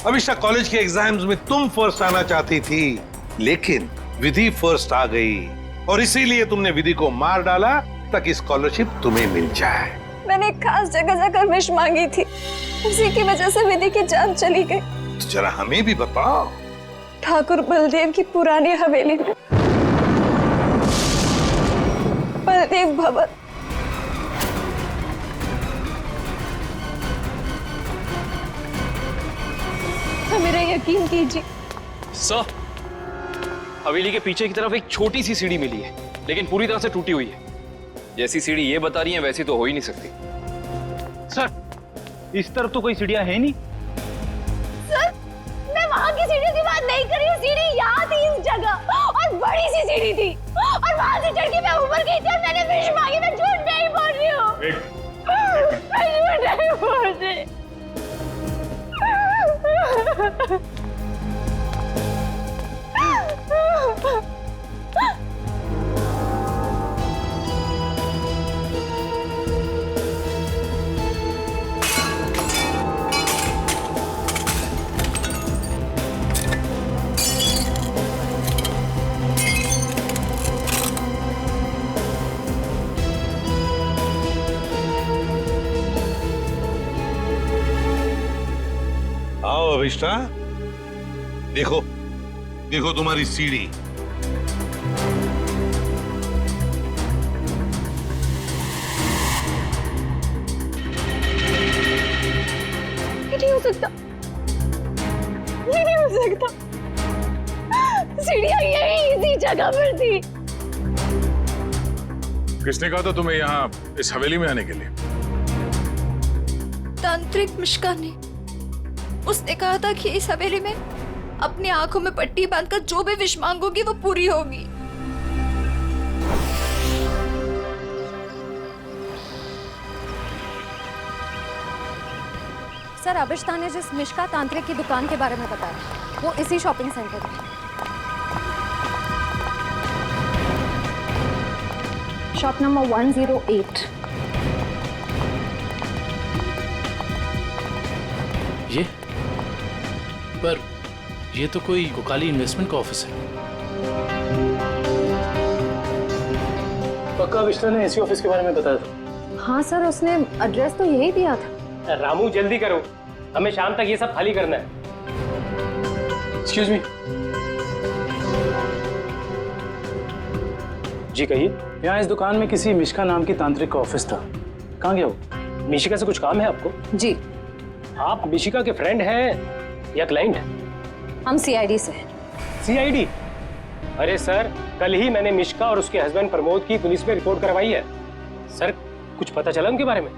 अभिष्टा, college के exams में तुम फर्स्ट आना चाहती थी, लेकिन विधि फर्स्ट आ गई और इसीलिए तुमने विधि को मार डाला ताकि स्कॉलरशिप तुम्हें मिल जाए। मैंने एक खास जगह जाकर विश मांगी थी, उसी की वजह से विधि की जान चली गई। तो जरा हमें भी बताओ। ठाकुर बलदेव की पुरानी हवेली में, बलदेव भवन। मेरा यकीन कीजिए सर, हवेली के पीछे की तरफ एक छोटी सी सीढ़ी मिली है, लेकिन पूरी तरह से टूटी हुई है। जैसी सीढ़ी ये बता रही है वैसी तो हो ही नहीं सकती। सर, इस तरफ तो कोई सीढ़ियां है नहीं। सर, मैं वहाँ की सीढ़ी की बात नहीं कर रही हूँ। सीढ़ी यहाँ थी इस जगह, और बड़ी सी सीढ़ी थी, और वहाँ से चढ़ के मैं ऊपर गई थी और मैंने विश मांगी। मैं झूठ नहीं बोल रही हूँ। मैं झूठ नहीं बोल रही। आओ अभिष्टा, देखो देखो तुम्हारी सीढ़ी। ये नहीं हो सकता, ये नहीं हो सकता। सीढ़ियाँ यही इसी जगह पर थी। किसने कहा था तुम्हें यहाँ इस हवेली में आने के लिए? तांत्रिक मिश्का ने। उसने कहा था कि इस हवेली में अपनी आंखों में पट्टी बांधकर जो भी विश मांगोगी वो पूरी होगी। सर, अभिष्टा ने जिस मिश्का तांत्रिक की दुकान के बारे में बताया, वो इसी शॉपिंग सेंटर में, शॉप नंबर 108। ये पर ये तो कोई कोकाली इन्वेस्टमेंट का ऑफिस है। पक्का अभिष्टा ने इसी ऑफिस के बारे में बताया था। हाँ सर, उसने एड्रेस तो यही दिया था। रामू जल्दी करो, हमें शाम तक ये सब खाली करना है। Excuse me. जी कहिए। यहाँ इस दुकान में किसी मिश्का नाम की तांत्रिक का ऑफिस था, कहाँ गया वो? मिशिका से कुछ काम है आपको? जी। आप मिशिका के फ्रेंड हैं या क्लाइंट है? हम सीआईडी से हैं। सीआईडी? अरे सर, कल ही मैंने मिशिका और उसके हस्बैंड प्रमोद की पुलिस में रिपोर्ट करवाई है। सर, कुछ पता चला उनके बारे में?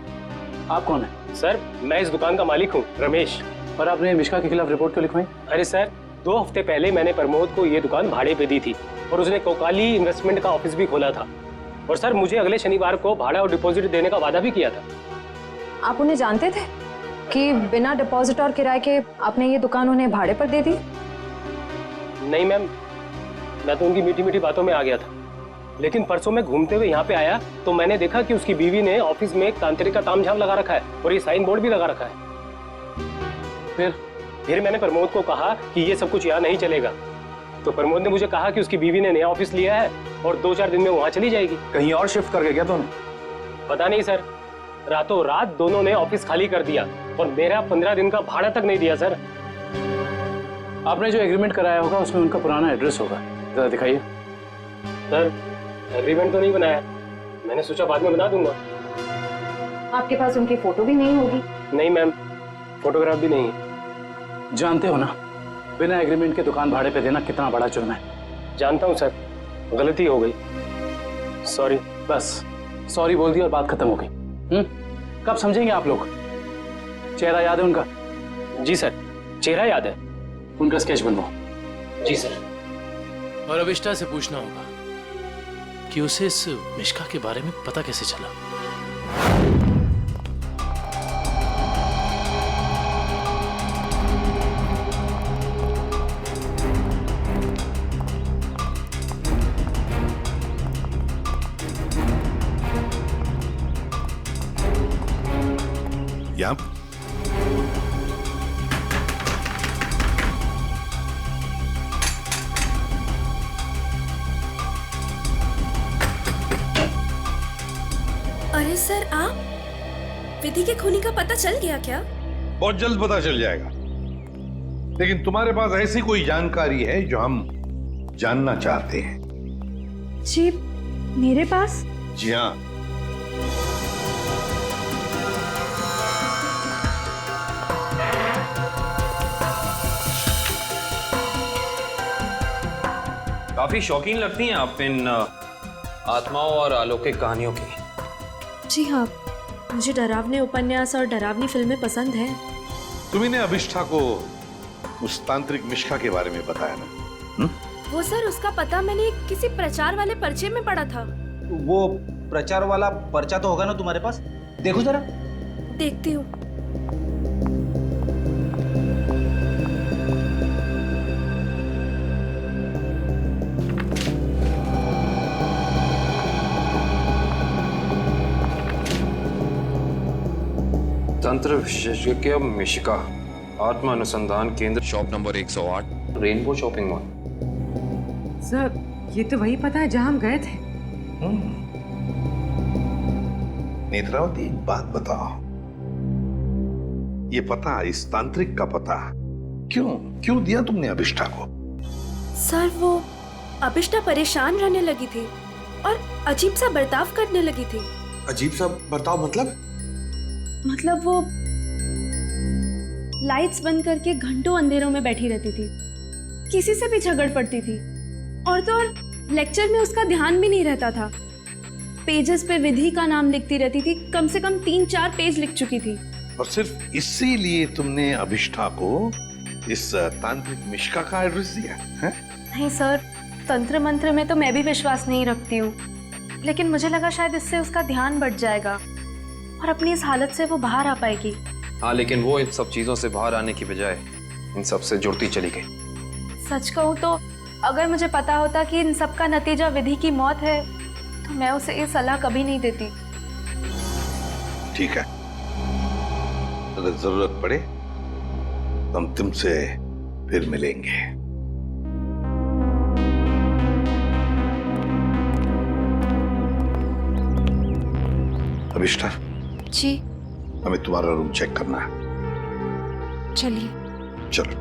आप कौन है? सर, मैं इस दुकान का मालिक हूँ, रमेश। और आपने मिश्का के खिलाफ रिपोर्ट क्यों लिखवाई? अरे सर, 2 हफ्ते पहले मैंने प्रमोद को ये दुकान भाड़े पे दी थी और उसने कोकाली इन्वेस्टमेंट का ऑफिस भी खोला था। और सर, मुझे अगले शनिवार को भाड़ा और डिपॉजिट देने का वादा भी किया था। आप उन्हें जानते थे कि बिना डिपॉजिट और किराए के आपने ये दुकान उन्हें भाड़े पर दे दी? नहीं मैम, मैं तो उनकी मीठी मीठी बातों में आ गया था, लेकिन परसों मैं घूमते हुए यहाँ पे आया तो मैंने देखा कि उसकी बीवी ने ऑफिस में एक तांत्रिक का तामझाम लगा रखा है और ये साइन बोर्ड भी लगा रखा है। फिर मैंने प्रमोद को कहा कि ये सब कुछ यहाँ नहीं चलेगा, तो प्रमोद ने मुझे कहा कि उसकी बीवी ने नया ऑफिस लिया है और 2-4 दिन में वहाँ चली जाएगी। कहीं और शिफ्ट करके क्या दोनों? पता नहीं सर, रातों रात दोनों ने ऑफिस खाली कर दिया और मेरा 15 दिन का भाड़ा तक नहीं दिया सर। आपने जो एग्रीमेंट कराया होगा उसमें उनका पुराना एड्रेस होगा, जरा दिखाइए। सर, एग्रीमेंट तो नहीं बनाया, मैंने सोचा बाद में बना दूंगा। आपके पास उनकी फोटो भी नहीं होगी? नहीं मैम, फोटोग्राफ भी नहीं है। जानते हो ना, बिना एग्रीमेंट के दुकान भाड़े पे देना कितना बड़ा जुर्म है। जानता हूँ सर, गलती हो गई, सॉरी। बस सॉरी बोल दी और बात खत्म हो गई। कब समझेंगे आप लोग? चेहरा याद है उनका? जी सर, चेहरा याद है। उनका स्केच बनवाओ। जी सर। और अभिष्टा से पूछना होगा कि उसे इस मिश्का के बारे में पता कैसे चला। सर आप विधि के खूनी का पता चल गया क्या? बहुत जल्द पता चल जाएगा, लेकिन तुम्हारे पास ऐसी कोई जानकारी है जो हम जानना चाहते हैं? जी मेरे पास? जी हाँ। काफी शौकीन लगती हैं आप इन आत्माओं और अलौकिक कहानियों की। जी हाँ, मुझे डरावने उपन्यास और डरावनी फिल्में पसंद हैं। तुम्ही ने अभिष्ठा को उस तांत्रिक मिश्का के बारे में बताया ना? वो सर, उसका पता मैंने किसी प्रचार वाले पर्चे में पढ़ा था। वो प्रचार वाला पर्चा तो होगा ना तुम्हारे पास? देखो जरा। देखती हूँ। तंत्र विशेषज्ञ मिशिका, आत्मा अनुसंधान केंद्र, shop number 108, rainbow shopping mall. Sir ये तो वही पता है जहां हम गए थे। नेत्रावती, एक बात बताओ, ये पता, इस तांत्रिक का पता क्यों दिया तुमने अभिष्ठा को? सर वो अभिष्ठा परेशान रहने लगी थी और अजीब सा बर्ताव करने लगी थी। अजीब सा बर्ताव मतलब वो लाइट्स बंद करके घंटों अंधेरों में बैठी रहती थी, किसी से भी झगड़ पड़ती थी, और तो और लेक्चर में उसका ध्यान भी नहीं रहता था। पेजेस पे विधि का नाम लिखती रहती थी, कम से कम 3-4 पेज लिख चुकी थी। और सिर्फ इसीलिए तुमने अभिष्ठा को इस तांत्रिक मिश्का का एड्रेस दिया है? नहीं सर, तंत्र मंत्र में तो मैं भी विश्वास नहीं रखती हूँ, लेकिन मुझे लगा शायद इससे उसका ध्यान बढ़ जाएगा और अपनी इस हालत से वो बाहर आ पाएगी। हाँ, लेकिन वो इन सब चीजों से बाहर आने की बजाय इन सब से जुड़ती चली गई। सच कहूँ तो अगर मुझे पता होता कि इन सब का नतीजा विधि की मौत है, तो मैं उसे ये सलाह कभी नहीं देती। ठीक है, अगर जरूरत पड़े तो हम तुमसे फिर मिलेंगे। अभिष्ठा जी हमें तुम्हारा रूम चेक करना है। चलिए। चलो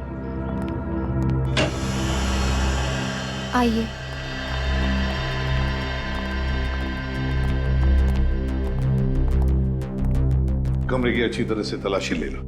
आइए। कमरे की अच्छी तरह से तलाशी ले लो।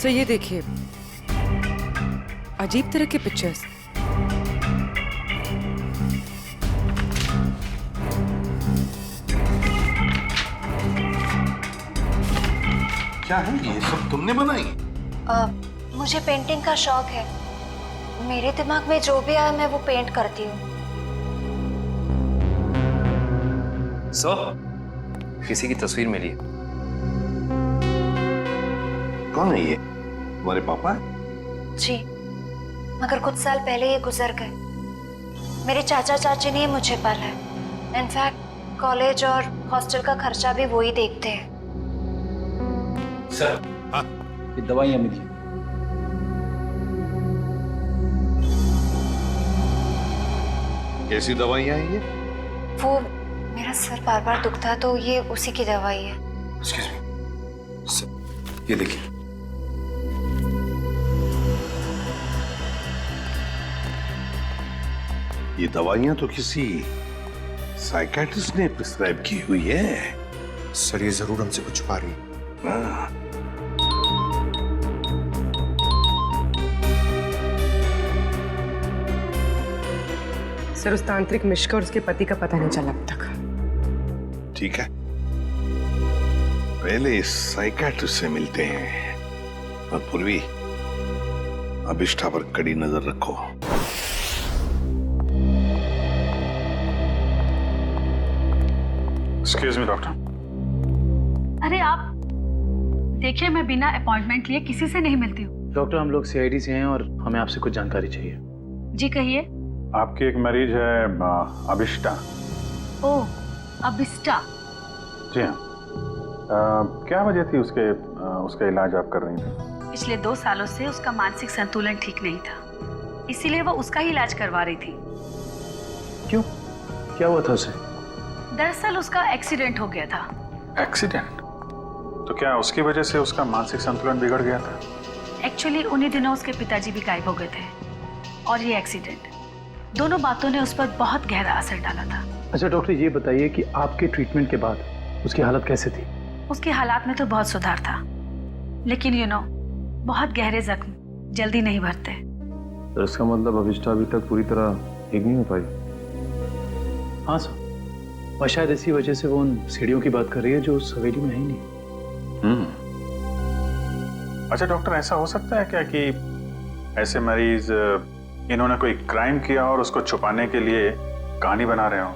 सर ये देखिए, अजीब तरह के पिक्चर्स। क्या है ये सब तुमने बनाई? मुझे पेंटिंग का शौक है, मेरे दिमाग में जो भी आए मैं वो पेंट करती हूँ। सर, किसी की तस्वीर मिली है। कौन है ये? तुम्हारे पापा? जी, मगर कुछ साल पहले ये गुजर गए। मेरे चाचा चाची ने मुझे पाला है। इनफैक्ट कॉलेज और हॉस्टल का खर्चा भी वो ही देखते हैं। सर, हाँ? ये दवाइयां मिली। कैसी दवाइयां हैं ये? वो मेरा सर बार बार दुखता है तो ये उसी की दवाई है। एक्सक्यूज मी सर, ये देखिए। ये दवाइयां तो किसी साइकियाट्रिस्ट ने प्रिस्क्राइब की हुई है। सर ये जरूर हमसे कुछ छुपा रही है। हाँ। सर उस तांत्रिक मिश्का और उसके पति का पता नहीं चला अब तक। ठीक है, पहले इस साइकियाट्रिस्ट से मिलते हैं और पूर्वी अभिष्ठा पर कड़ी नजर रखो। Excuse me doctor. अरे आप देखिए, मैं बिना अपॉइंटमेंट लिए किसी से नहीं मिलती हूँ। डॉक्टर, हम लोग सीआईडी से हैं और हमें आपसे कुछ जानकारी चाहिए। जी कहिए। आपकी एक मरीज है अभिष्टा। ओह, अभिष्टा। जी हाँ। क्या वजह थी उसका इलाज आप कर रही थी? पिछले 2 सालों से उसका मानसिक संतुलन ठीक नहीं था, इसीलिए वो उसका ही इलाज करवा रही थी। क्यों? क्या हुआ था उसे? दरअसल उसका एक्सीडेंट हो गया था। एक्सीडेंट? तो क्या उसकी वजह से उसका मानसिक संतुलन बिगड़ गया था? एक्चुअली उन्हीं दिनों उसके पिताजी भी गायब हो गए थे और ये एक्सीडेंट, दोनों बातों ने उस पर बहुत गहरा असर डाला था। अच्छा डॉक्टर, ये बताइए कि आपके ट्रीटमेंट के बाद उसकी हालत कैसे थी? उसकी हालात में तो बहुत सुधार था, लेकिन बहुत गहरे जख्म जल्दी नहीं भरते। तो इसका मतलब अभिष्टा अभी तक पूरी तरह ठीक नहीं हो पाई? हाँ सर, और शायद इसी वजह से वो उन सीढ़ियों की बात कर रही है जो उस हवेली में है ही नहीं। अच्छा डॉक्टर, ऐसा हो सकता है क्या कि ऐसे मरीज इन्होंने कोई क्राइम किया और उसको छुपाने के लिए कहानी बना रहे हो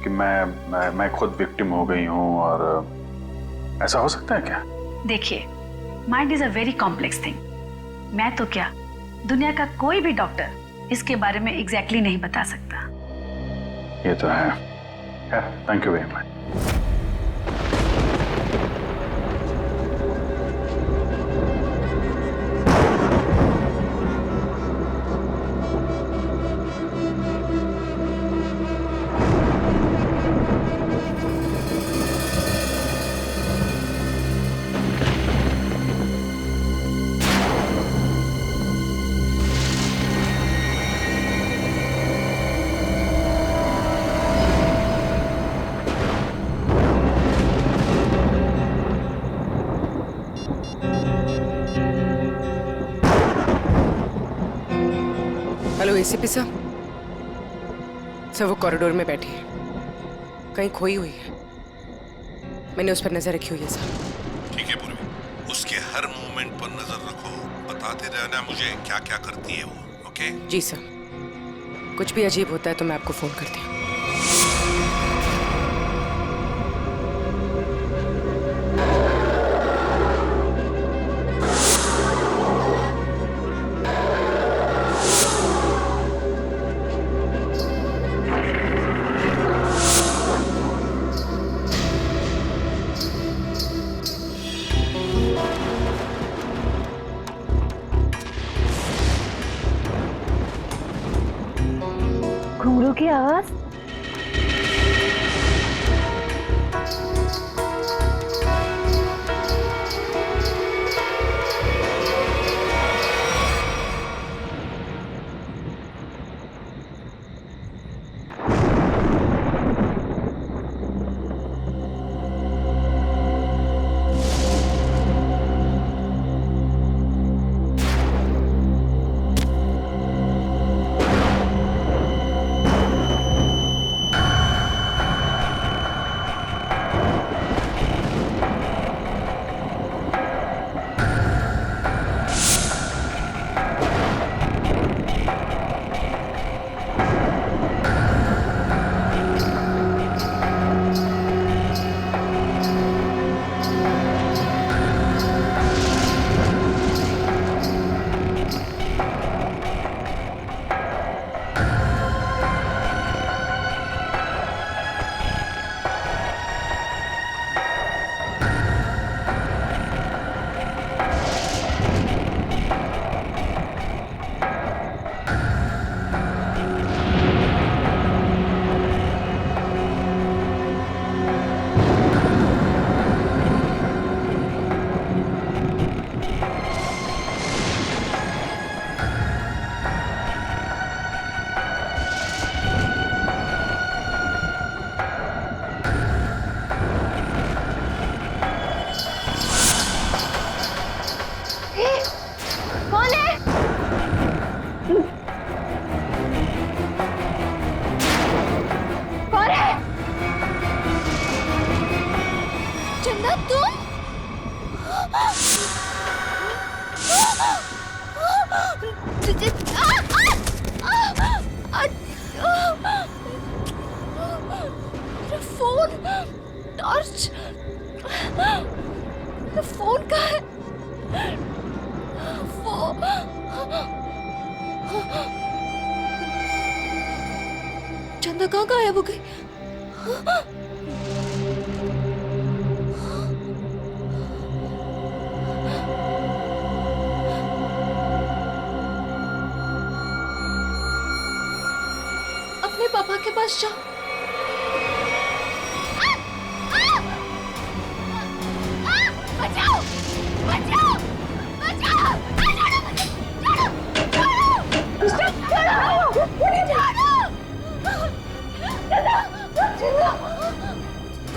कि मैं खुद विक्टिम हो गई हूँ, और ऐसा हो सकता है क्या? देखिए, mind is a very complex thing. मैं तो क्या, दुनिया का कोई भी डॉक्टर इसके बारे में एग्जैक्टली नहीं बता सकता। ये तो है। Thank you very much. Hello ACP साहब। सर वो कॉरिडोर में बैठी है, कहीं खोई हुई है। मैंने उस पर नजर रखी हुई है सर। ठीक है पूर्वी, उसके हर मूवमेंट पर नजर रखो, बताते रहना मुझे क्या क्या करती है वो। ओके? जी सर, कुछ भी अजीब होता है तो मैं आपको फोन करती हूँ। घुंघरू की आवाज। कौन है? कौन है? चंदा तुम? मेरा फोन, टॉर्च, मेरा फोन कहाँ है? फोन चंदा कहाँ गायब हो गई? अपने पापा के पास जाओ। बचाओ बचाओ बचाओ!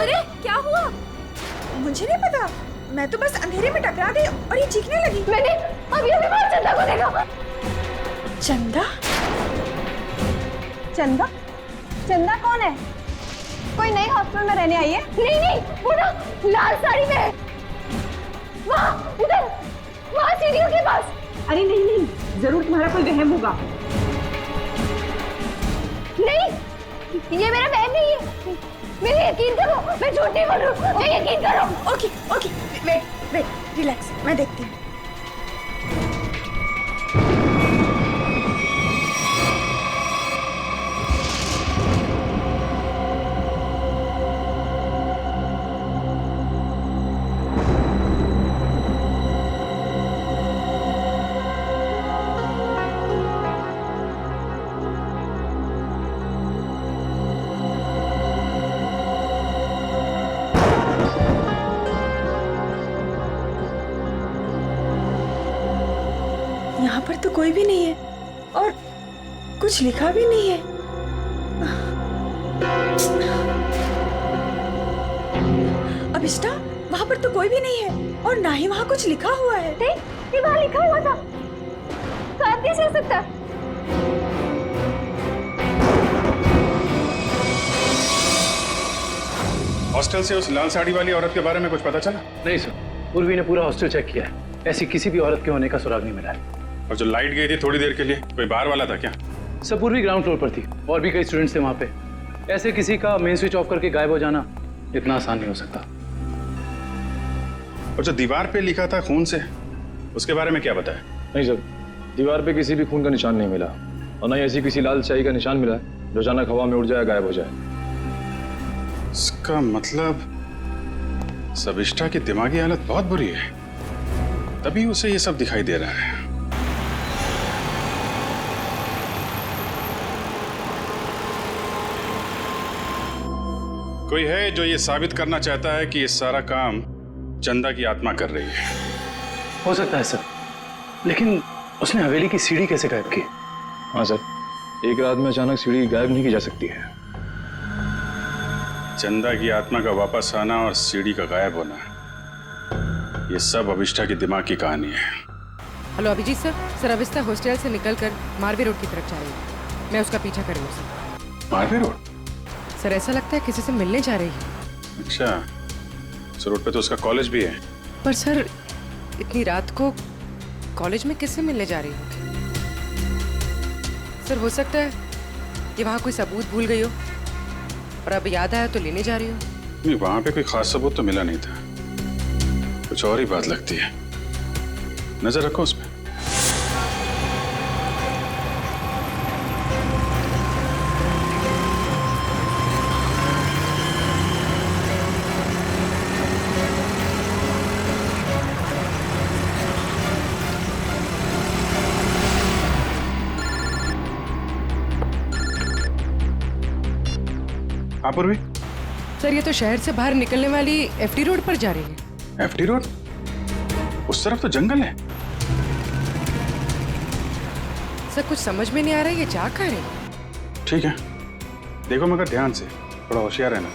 अरे क्या हुआ? मुझे नहीं पता, मैं तो बस अंधेरे में टकरा गई और ये चीखने लगी। मैंने अभी बाहर चंदा को देखा। चंदा? चंदा? चंदा कौन है? कोई नई हॉस्टल में रहने आई है? नहीं नहीं, वो ना लाल साड़ी में है। वहाँ उधर, वहाँ सीढ़ियों के पास। अरे नहीं नहीं, जरूर तुम्हारा कोई वहम होगा। नहीं, ये मेरा बहन नहीं है। मेरे यकीन करो, मैं झूठ नहीं बोल रही हूँ। मैं यकीन करो। Okay okay, wait wait, relax, मैं देखती हूँ। यहाँ पर तो कोई भी नहीं है और कुछ लिखा भी नहीं है। अभिष्टा, वहाँ पर तो कोई भी नहीं है और ना ही वहाँ कुछ लिखा हुआ है। ये वहाँ लिखा हुआ था, तो कैसे हो सकता? हॉस्टल से उस लाल साड़ी वाली औरत के बारे में कुछ पता चला? नहीं सर, उर्वी ने पूरा हॉस्टल चेक किया है, ऐसी किसी भी औरत के होने का सुराग नहीं मिला है। और जो लाइट गई थी थोड़ी देर के लिए, कोई बाहर वाला था क्या? सब पूर्वी ग्राउंड फ्लोर पर थी और भी कई स्टूडेंट्स थे वहाँ पे। ऐसे किसी का मेन स्विच ऑफ करके गायब हो जाना इतना आसान नहीं हो सकता। और जो दीवार पे लिखा था खून से, उसके बारे में क्या बताया? नहीं सर, दीवार पे किसी भी खून का निशान नहीं मिला और न ही ऐसी किसी लाल स्याही का निशान मिला है जो अचानक हवा में उड़ जाए, गायब हो जाए। इसका मतलब सविष्टा की दिमागी हालत बहुत बुरी है, तभी उसे ये सब दिखाई दे रहा है। कोई है जो ये साबित करना चाहता है कि ये सारा काम चंदा की आत्मा कर रही है। हो सकता है सर, लेकिन उसने हवेली की सीढ़ी कैसे गायब की? हाँ सर, एक रात में अचानक सीढ़ी गायब नहीं की जा सकती है। चंदा की आत्मा का वापस आना और सीढ़ी का गायब होना, ये सब अभिष्टा की दिमाग की कहानी है। हेलो अभिजीत सर, अभिष्टा हॉस्टल से निकलकर मारवे रोड की तरफ जा रही है। मैं उसका पीछा कर रही हूँ सर। मारवे रोड? सर ऐसा लगता है किसी से मिलने जा रही है। अच्छा, इस रोड पे तो उसका कॉलेज भी है। पर सर इतनी रात को कॉलेज में किससे मिलने जा रही होगी? सर हो सकता है कि वहाँ कोई सबूत भूल गई हो और अब याद आया तो लेने जा रही हो। नहीं, वहाँ पे कोई खास सबूत तो मिला नहीं था, कुछ और ही बात लगती है। नजर रखो उस पर। पूर्वी सर ये तो शहर से बाहर निकलने वाली एफडी रोड पर जा रही है। FD road? उस तरफ तो जंगल है। सर कुछ समझ में नहीं आ रहा है ये जा कहाँ रही है। ठीक है, देखो मगर ध्यान से, थोड़ा होशियार रहना।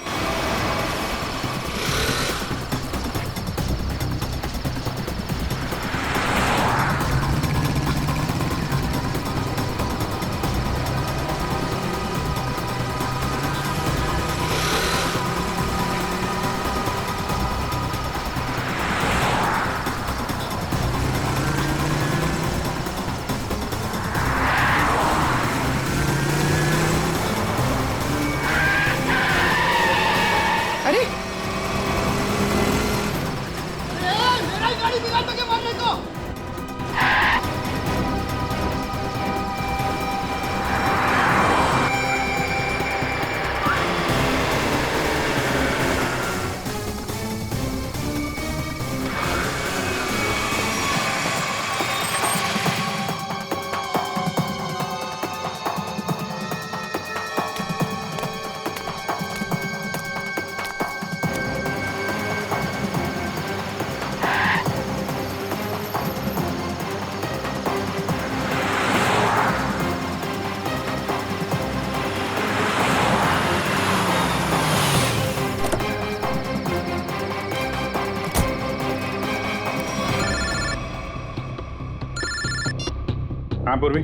हाँ पूर्वी।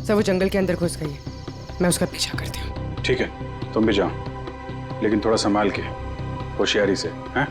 सर वो जंगल के अंदर घुस गई है, मैं उसका पीछा करती हूँ। ठीक है, तुम भी जाओ, लेकिन थोड़ा संभाल के, होशियारी से, हैं?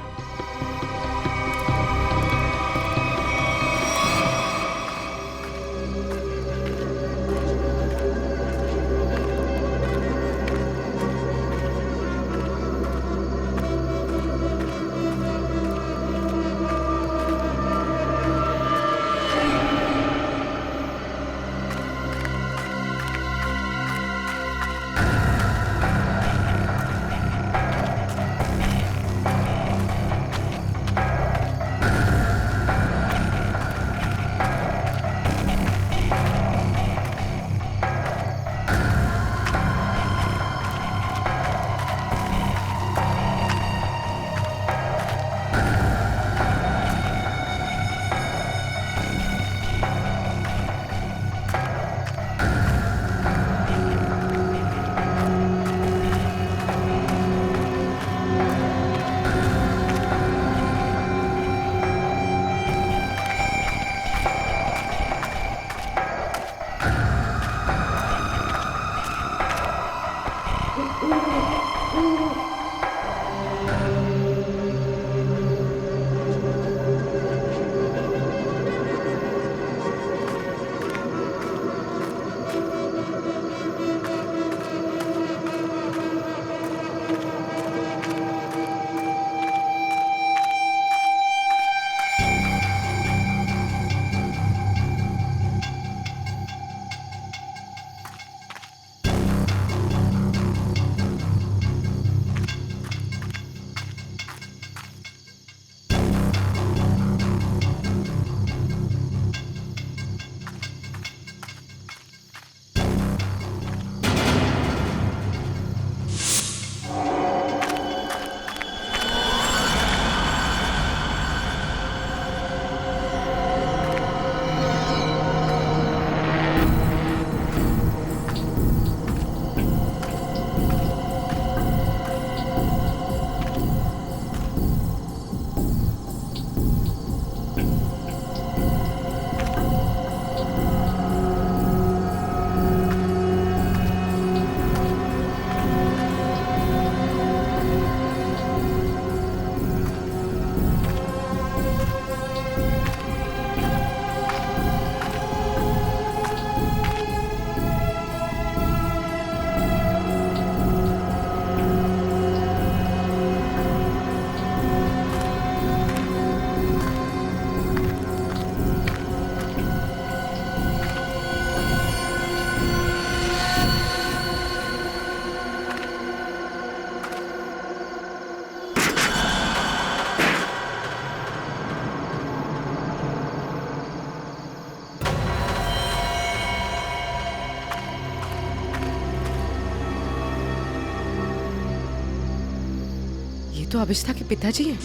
तो अभिष्ठा के पिताजी हैं।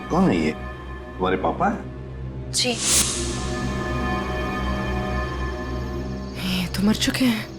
कौन है ये? तुम्हारे पापा है? जी। ये तो मर चुके हैं।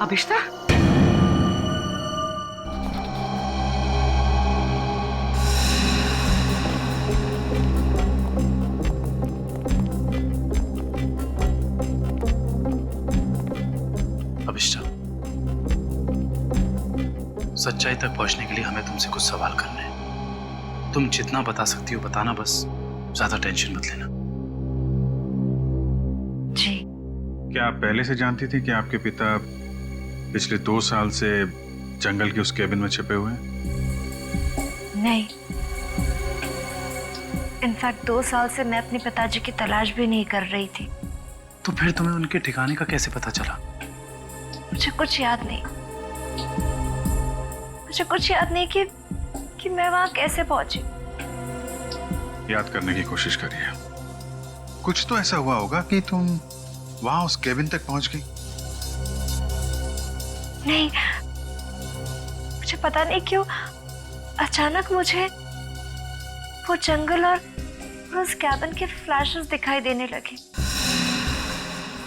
अभिष्ठा, अभिष्ठा, सच्चाई तक पहुंचने के लिए हमें तुमसे कुछ सवाल करने हैं। तुम जितना बता सकती हो बताना, बस ज्यादा टेंशन मत लेना। जी। क्या आप पहले से जानती थी कि आपके पिता पिछले 2 साल से जंगल के उस केबिन में छिपे हुए हैं? नहीं, इनफैक्ट 2 साल से मैं अपने पिताजी की तलाश भी नहीं कर रही थी। तो फिर तुम्हें उनके ठिकाने का कैसे पता चला? मुझे कुछ याद नहीं, मुझे कुछ याद नहीं कि मैं वहां कैसे पहुंची। याद करने की कोशिश करिए। कुछ तो ऐसा हुआ होगा कि तुम वहां उस केबिन तक पहुंच गई। नहीं, मुझे पता नहीं क्यों अचानक मुझे वो जंगल और उस कैबिन के फ्लैशेस दिखाई देने लगे।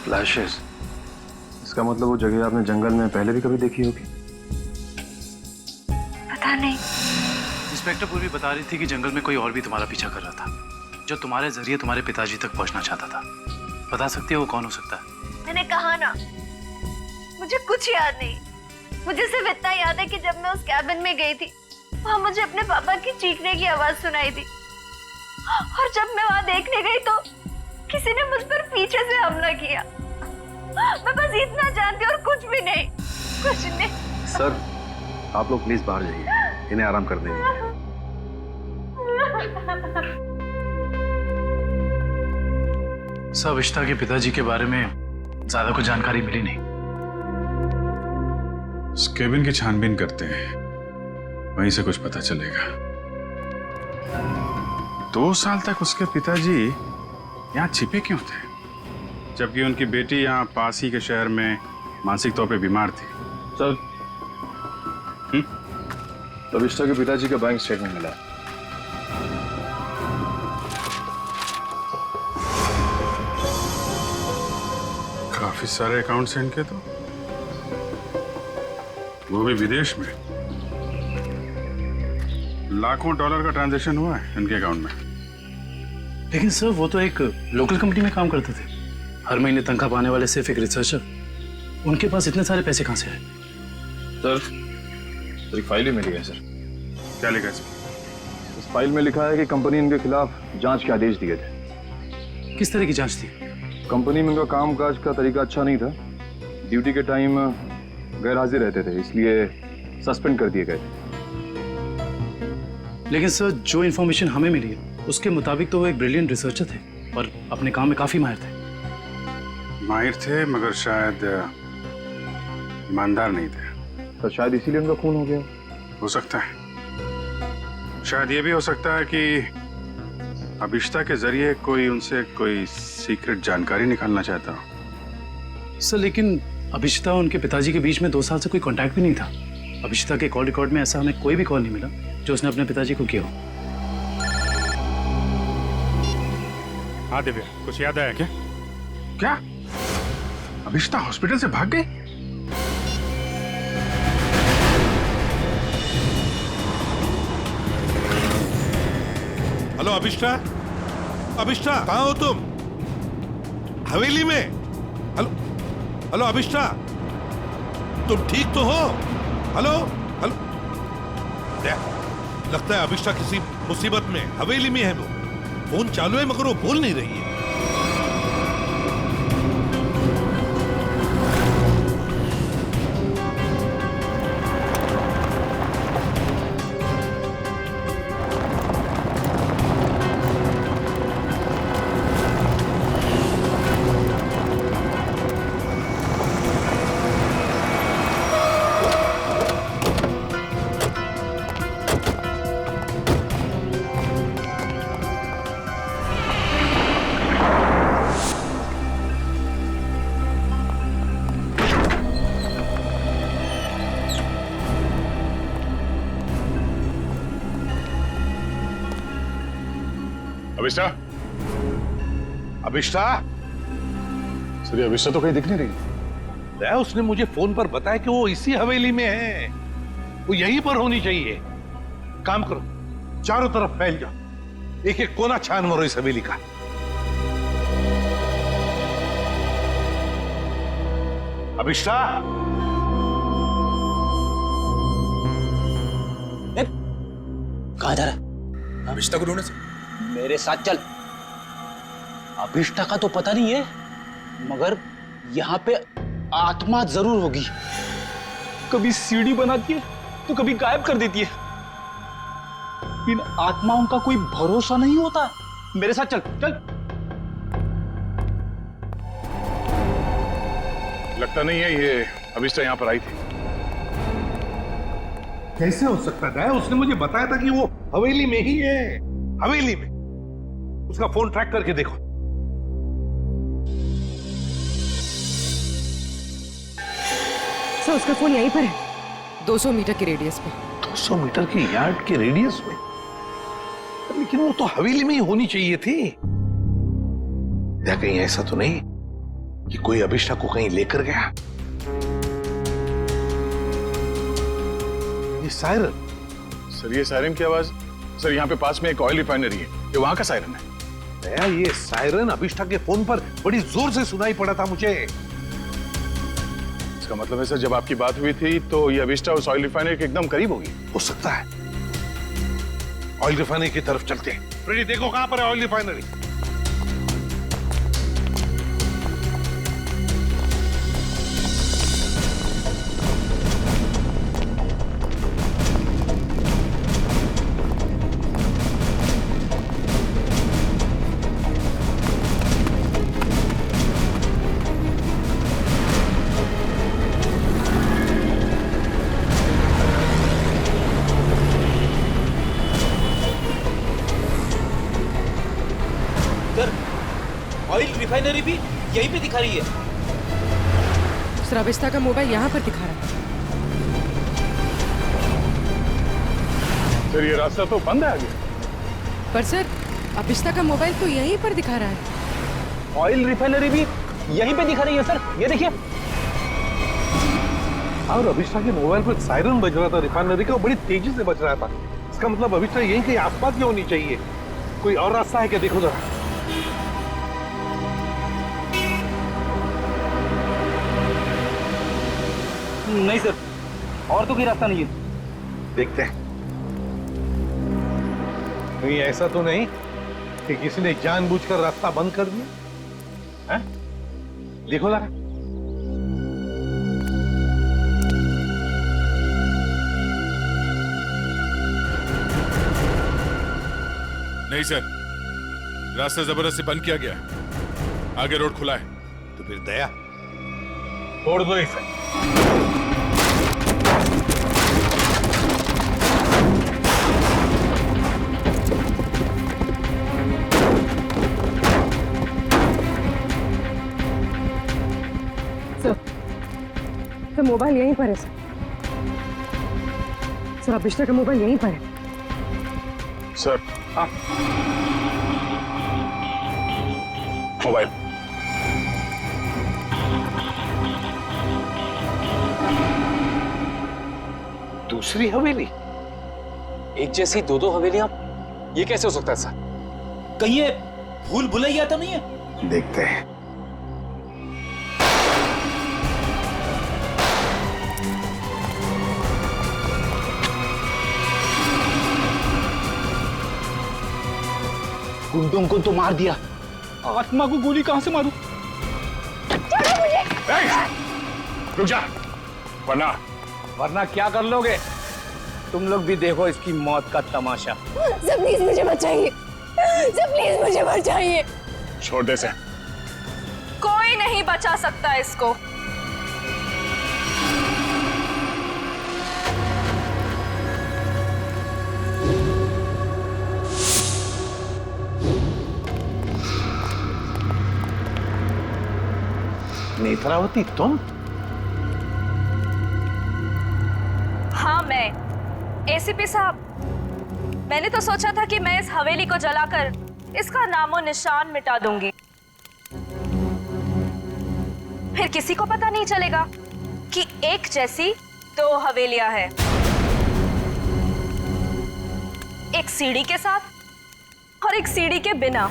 फ्लैशेस? इसका मतलब वो जगह आपने जंगल में पहले भी कभी देखी होगी। पता नहीं। इंस्पेक्टर पूर्वी बता रही थी कि जंगल में कोई और भी तुम्हारा पीछा कर रहा था, जो तुम्हारे जरिए तुम्हारे पिताजी तक पहुंचना चाहता था। बता सकती हो वो कौन हो सकता है? मैंने कहा ना, मुझे कुछ याद नहीं। मुझे सिर्फ इतना याद है कि जब मैं उस कैबिन में गई थी, वहां मुझे अपने पापा की चीखने की आवाज सुनाई दी, और जब मैं वहां देखने गई तो किसी ने मुझ पर पीछे से हमला किया। मैं बस इतना जानती हूँ और कुछ भी नहीं, कुछ नहीं। सर, आप लोग प्लीज बाहर जाइए, इन्हें आराम कर देंगे। सर, अभिष्टा के पिताजी के बारे में ज्यादा कुछ जानकारी मिली नहीं। उस केबिन की छानबीन करते हैं, वहीं से कुछ पता चलेगा। 2 साल तक उसके पिताजी यहाँ छिपे क्यों थे, जबकि उनकी बेटी यहाँ पास ही के शहर में मानसिक तौर पे बीमार थी? सर, अभिष्टा के पिताजी का बैंक स्टेटमेंट मिला। काफी सारे अकाउंट्स हैं इनके तो, वो भी विदेश में। लाखों डॉलर का ट्रांजैक्शन हुआ है इनके अकाउंट में। लेकिन सर, वो तो एक लोकल कंपनी में काम करते थे, हर महीने तनख्वाह पाने वाले सिर्फ एक रिसर्चर। उनके पास इतने सारे पैसे कहां से आए? सर, एक फाइल ही मिली है सर। क्या लिखा है इसमें? इस फाइल में लिखा है कि कंपनी इनके खिलाफ जांच के आदेश दिए थे। किस तरह की जांच थी? कंपनी में इनका कामकाज का तरीका अच्छा नहीं था, ड्यूटी के टाइम गैर हाजिर रहते थे, इसलिए सस्पेंड कर दिए गए थे। लेकिन सर, जो इन्फॉर्मेशन हमें मिली है उसके मुताबिक तो वो एक ब्रिलियंट रिसर्चर थे और अपने काम में काफी माहिर थे। माहिर थे, मगर शायद ईमानदार नहीं थे। तो शायद इसीलिए उनका खून हो गया। हो सकता है। शायद ये भी हो सकता है कि अभिष्टा के जरिए कोई उनसे कोई सीक्रेट जानकारी निकालना चाहता हो। सर, लेकिन अभिष्टा और उनके पिताजी के बीच में 2 साल से कोई कांटेक्ट भी नहीं था। अभिष्टा के कॉल रिकॉर्ड में ऐसा हमें कोई भी कॉल नहीं मिला जो उसने अपने पिताजी को किया हो। हाँ दिव्या, कुछ याद आया क्या? क्या अभिष्टा हॉस्पिटल से भाग गई? हेलो अभिष्टा, अभिष्टा कहाँ हो तुम? हवेली में? हेलो हेलो अभिष्टा, तुम ठीक तो हो? हेलो हेलो, लगता है अभिष्टा किसी मुसीबत में हवेली में है। वो फोन चालू है मगर वो बोल नहीं रही है। अभिष्टा, अभिष्टा, सर ये अभिष्टा तो कहीं दिख नहीं रही। उसने मुझे फोन पर बताया कि वो इसी हवेली में है, वो यहीं पर होनी चाहिए। काम करो, चारों तरफ फैल जाओ, एक एक कोना छान मारो इस हवेली का। अभिष्टा, कहाँ जा रहा है? अभिष्टा को ढूंढने से। मेरे साथ चल। अभिष्टा का तो पता नहीं है, मगर यहाँ पे आत्मा जरूर होगी। कभी सीढ़ी बनाती है तो कभी गायब कर देती है। इन आत्माओं का कोई भरोसा नहीं होता। मेरे साथ चल चल। लगता नहीं है ये अभिष्टा यहाँ पर आई थी। कैसे हो सकता है? उसने मुझे बताया था कि वो हवेली में ही है, हवेली में। उसका फोन ट्रैक करके देखो। सर उसका फोन यहीं पर है, 200 मीटर के रेडियस पे। 200 मीटर के यार्ड के रेडियस में? लेकिन वो तो हवेली में ही होनी चाहिए थी। या कहीं ऐसा तो नहीं कि कोई अभिष्टा को कहीं लेकर गया? ये सायरन। सर ये सायरन की आवाज, सर यहाँ पे पास में एक ऑयल रिफाइनरी है, ये वहां का सायरन है। दया, ये सायरन अभिष्टा के फोन पर बड़ी जोर से सुनाई पड़ा था मुझे। इसका मतलब है सर जब आपकी बात हुई थी तो ये अभिष्टा उस ऑयल रिफाइनरी के एकदम करीब होगी। हो सकता है। ऑयल रिफाइनरी की तरफ चलते हैं। फ्रेडी देखो कहां पर है ऑयल रिफाइनरी। ऑयल रिफाइनरी भी यहीं पे दिखा रही है। सर अभिष्टा का मोबाइल यहाँ पर दिखा रहा है। सर ये रास्ता तो बंद है आगे। पर सर अभिष्टा का मोबाइल तो यहीं पर दिखा रहा है। ऑयल रिफाइनरी भी यहीं पे दिखा रही है सर, ये देखिए। और अभिष्टा के मोबाइल पर सायरन बज रहा था रिफाइनरी का, बड़ी तेजी से बज रहा था। इसका मतलब अभिष्टा यहीं कहीं आसपास की होनी चाहिए। कोई और रास्ता है क्या, देखो जरा। नहीं सर, और तो कोई रास्ता नहीं है। देखते हैं। कहीं ऐसा तो नहीं कि किसी ने जानबूझकर रास्ता बंद कर दिया है? देखो जरा। नहीं सर, रास्ता जबरदस्ती बंद किया गया, आगे रोड खुला है। तो फिर दया छोड़ दो इसे। सर मोबाइल यहीं पर है सर। सर अभिष्टा का मोबाइल यहीं पर है। सर हाँ मोबाइल। दूसरी हवेली? एक जैसी दो दो हवेलियां, ये कैसे हो सकता है सर? कहीं ये भूल भुलैया तो नहीं है? देखते हैं। गुंडों को तो मार दिया, आत्मा को गोली कहां से मारूं? छोड़ो मुझे। रुक जा, वरना क्या कर लोगे? तुम लोग भी देखो इसकी मौत का तमाशा। सर प्लीज मुझे बचाइए, सर प्लीज मुझे बचाइए। छोटे से कोई नहीं बचा सकता इसको। नेत्रावती तुम? हाँ मैं। एसीपी साहब, मैंने तो सोचा था कि मैं इस हवेली को जलाकर इसका नामो निशान मिटा दूंगी, फिर किसी को पता नहीं चलेगा कि एक जैसी दो हवेलियां हैं, एक सीढ़ी के साथ और एक सीढ़ी के बिना।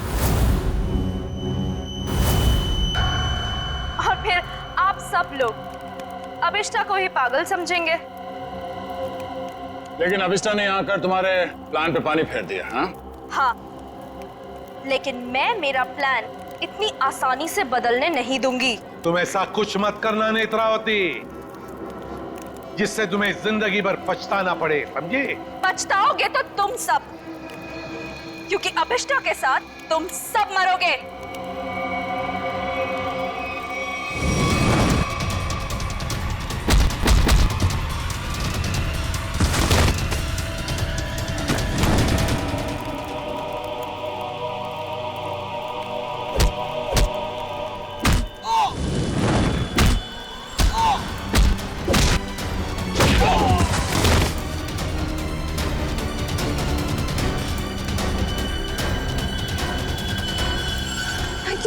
और फिर आप सब लोग अभिष्टा को ही पागल समझेंगे। लेकिन अभिष्टा ने यहाँ आकर तुम्हारे प्लान पे पानी फेर दिया। हाँ, लेकिन मैं मेरा प्लान इतनी आसानी से बदलने नहीं दूंगी। तुम ऐसा कुछ मत करना नेत्रावती, जिससे तुम्हें जिंदगी भर पछताना पड़े, समझे? पछताओगे तो तुम सब, क्योंकि अभिष्टा के साथ तुम सब मरोगे।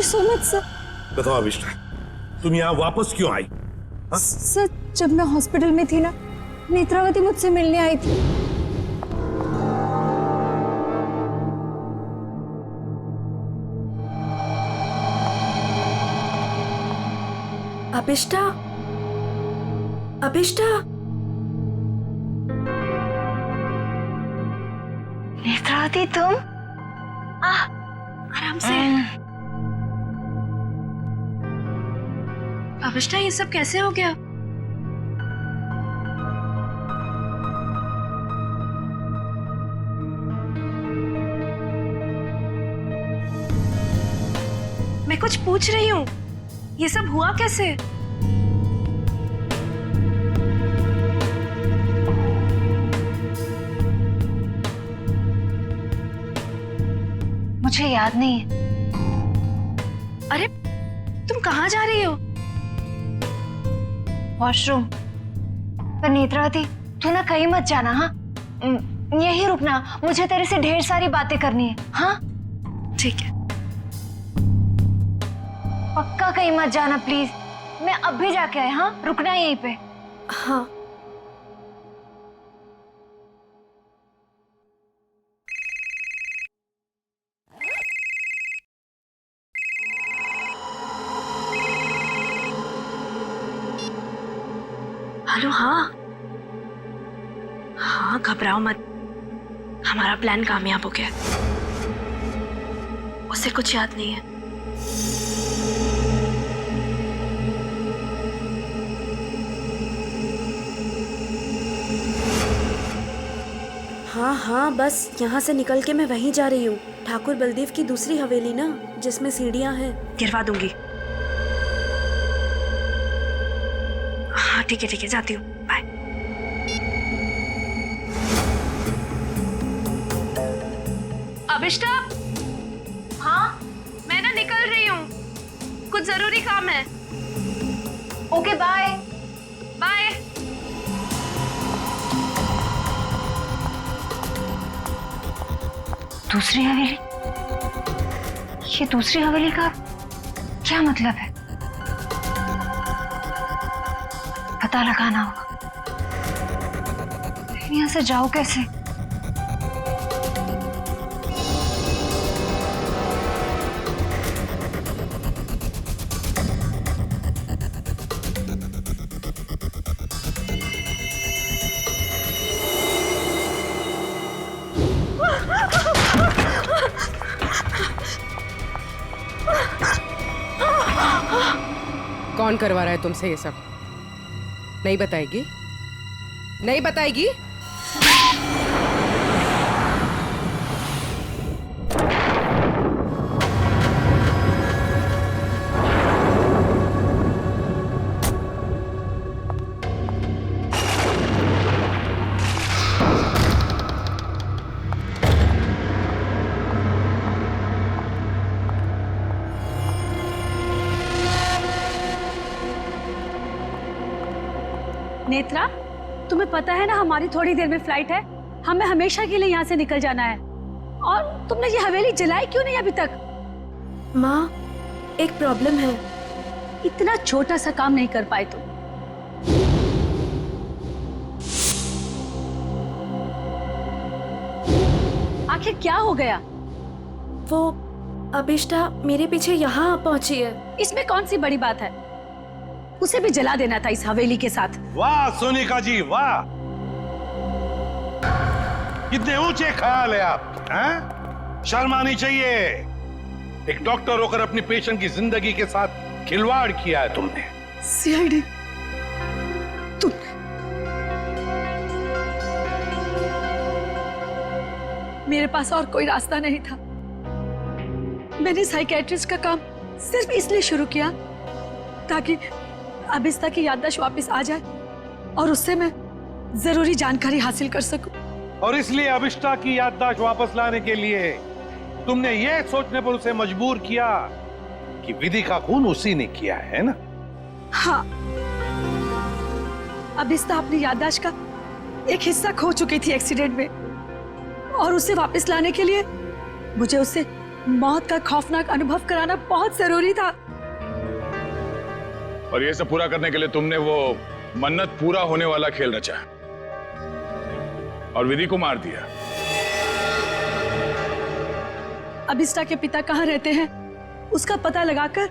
So much sir. बताओ अभिष्टा, तुम यहाँ वापस क्यों आई? सर, जब मैं हॉस्पिटल में थी ना, नेत्रावती मुझसे मिलने आई थी। अभिष्टा, अभिष्टा, नेत्रावती तुम? आराम से। अभिष्टा, ये सब कैसे हो गया? मैं कुछ पूछ रही हूँ, ये सब हुआ कैसे? मुझे याद नहीं है। अरे, तुम कहाँ जा रही हो? वॉशरूम। पर नेत्रावती, तू ना कहीं मत जाना, हाँ? यहीं रुकना, मुझे तेरे से ढेर सारी बातें करनी है। हाँ ठीक है। पक्का कहीं मत जाना प्लीज। मैं अब भी जाके आए। हाँ, रुकना यहीं पे। हाँ। हेलो। हाँ हाँ, घबराओ मत, हमारा प्लान कामयाब हो गया। उसे कुछ याद नहीं है। हाँ हाँ, बस यहाँ से निकल के मैं वहीं जा रही हूँ। ठाकुर बलदेव की दूसरी हवेली ना, जिसमें सीढ़ियाँ हैं, गिरवा दूंगी। हाँ ठीक है, जाती हूँ। बाय। अभिष्टा। हाँ, मैं ना निकल रही हूँ, कुछ जरूरी काम है। Okay, bye. बाय। दूसरी हवेली? ये दूसरी हवेली का क्या मतलब है? पता लगाना होगा। यहाँ से जाओ कैसे? कौन करवा रहा है तुमसे ये सब? नहीं बताएगी? नहीं बताएगी? नेत्रा, तुम्हें पता है ना हमारी थोड़ी देर में फ्लाइट है, हमें हमेशा के लिए यहाँ से निकल जाना है। और तुमने ये हवेली जलाई क्यों नहीं अभी तक? माँ, एक प्रॉब्लम है। इतना छोटा सा काम नहीं कर पाए तुम। आखिर क्या हो गया? वो अभिष्टा मेरे पीछे यहाँ पहुंची है। इसमें कौन सी बड़ी बात है? उसे भी जला देना था इस हवेली के साथ। वाह सोनिका जी, वाह, कितने ऊंचे ख्याल है आप, हैं? शर्म आनी चाहिए। एक डॉक्टर होकर अपनी पेशेंट की जिंदगी के साथ खिलवाड़ किया है तुमने। सीआईडी, तुम मेरे पास और कोई रास्ता नहीं था। मैंने साइकेट्रिस्ट का काम सिर्फ इसलिए शुरू किया ताकि अभिष्टा की याददाश्त वापस आ जाए और उससे मैं जरूरी जानकारी हासिल कर सकूं। और इसलिए अभिष्टा की याददाश्त वापस लाने के लिए तुमने ये सोचने पर उसे मजबूर किया कि विधि का खून उसी ने किया है ना? हाँ, अभिष्टा अपनी याददाश्त का एक हिस्सा खो चुकी थी एक्सीडेंट में, और उसे वापस लाने के लिए मुझे उससे मौत का खौफनाक अनुभव कराना बहुत जरूरी था। और ये सब पूरा करने के लिए तुमने वो मन्नत पूरा होने वाला खेल रचा और विधि को मार दिया। अभिष्टा के पिता कहाँ रहते हैं उसका पता लगाकर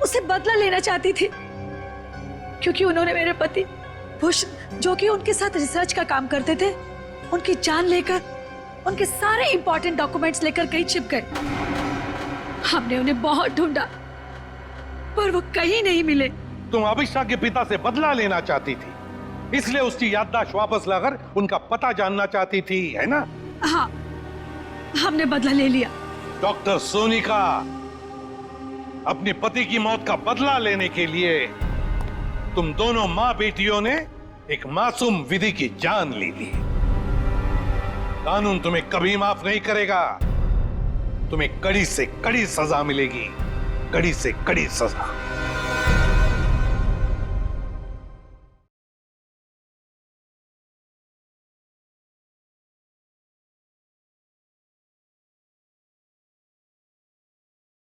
उसे बदला लेना चाहती थी, क्योंकि उन्होंने मेरे पति भूषण, जो कि उनके साथ रिसर्च का काम करते थे, उनकी जान लेकर उनके सारे इंपॉर्टेंट डॉक्यूमेंट्स लेकर कहीं छिप गए। हमने उन्हें बहुत ढूंढा पर वो कहीं नहीं मिले। तुम अभिष्टा के पिता से बदला लेना चाहती थी, इसलिए उसकी याददाश्त वापस लाकर उनका पता जानना चाहती थी, है ना? हाँ, हमने बदला ले लिया। डॉक्टर सोनिका, अपने पति की मौत का बदला लेने के लिए तुम दोनों मां बेटियों ने एक मासूम विधि की जान ले ली। कानून तुम्हें कभी माफ नहीं करेगा। तुम्हें कड़ी से कड़ी सजा मिलेगी, कड़ी से कड़ी सजा।